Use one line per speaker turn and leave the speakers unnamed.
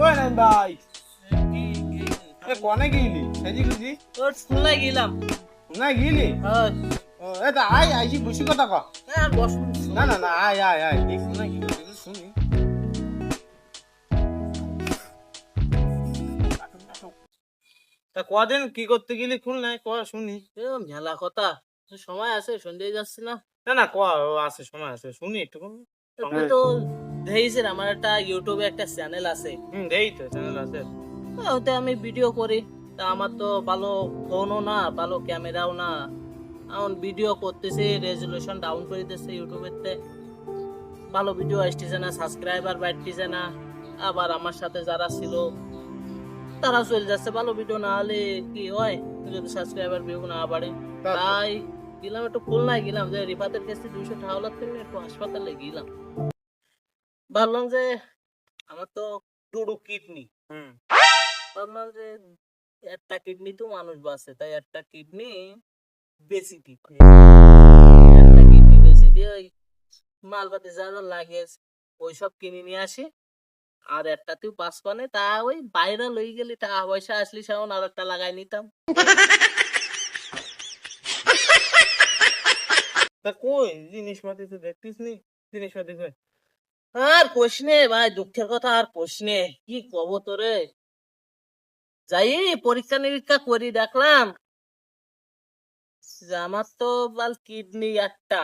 ওই নাই ভাই
কি
কনে গিলি সেজি গুজি
তোর স্কুলে গেলাম।
না গিলি
হ্যাঁ
ও এটা আই আইছি বসি কথা ক
আর বস।
না না না আয় আয় আয় দেখি না কি করছিস শুনি তা কদিন কি করতে গেলি খুল নাই ক শুনি
মেলা কথা সময় আছে সন্ধ্যে যাচ্ছে না।
না না ক ও আছে সময় আছে শুনি একটু
তুই তো দেখেছেন আমার একটা ইউটিউবে একটা চ্যানেল আছে।
দেই তো চ্যানেল আছে
ওতে আমি ভিডিও করি। তা আমার তো ভালো ফোনও না, ভালো ক্যামেরাও না। এখন ভিডিও করতেছি, রেজুলেশন ডাউন করে দিতেছে ইউটিউবেতে, ভালো ভিডিও আসতেছে না, সাবস্ক্রাইবার বাড়তেছে না। আবার আমার সাথে যারা ছিল তারা চলে যাচ্ছে। ভালো ভিডিও না হলে কি হয়, যদি সাবস্ক্রাইবার ভিউ না বাড়ে। তাই গেলাম একটু খুলনায়, গেলাম যে রিফাতের কাছে 200 টাকা লাগছে, একটু হাসপাতালে গেলাম। ভাবলাম যে আমার তো দুটো কিডনি, ভাবলাম যে একটা কিডনি তো মানুষ বাঁচে, তাই একটা কিডনি বেশি দিই, একটা কিডনি বেশি দিয়ে ওই মালপাতি যা যা লাগে ওইসব কিনে নিয়ে আসি। আর একটা তুই বাঁচবানে তা ওই বাইরে লই গেলি, টাকা পয়সা আসলি সেমন আর একটা লাগাই নিতাম।
তা কই জিনিসপাতি তো দেখতিস নি জিনিসপাতি কই
আর কোশনে ভাই, দুঃখের কথা আর কোশনে, কি কব তোরে। যাই পরীক্ষা নিরীক্ষা করি, দেখলাম যে আমার তো বাল কিডনি একটা,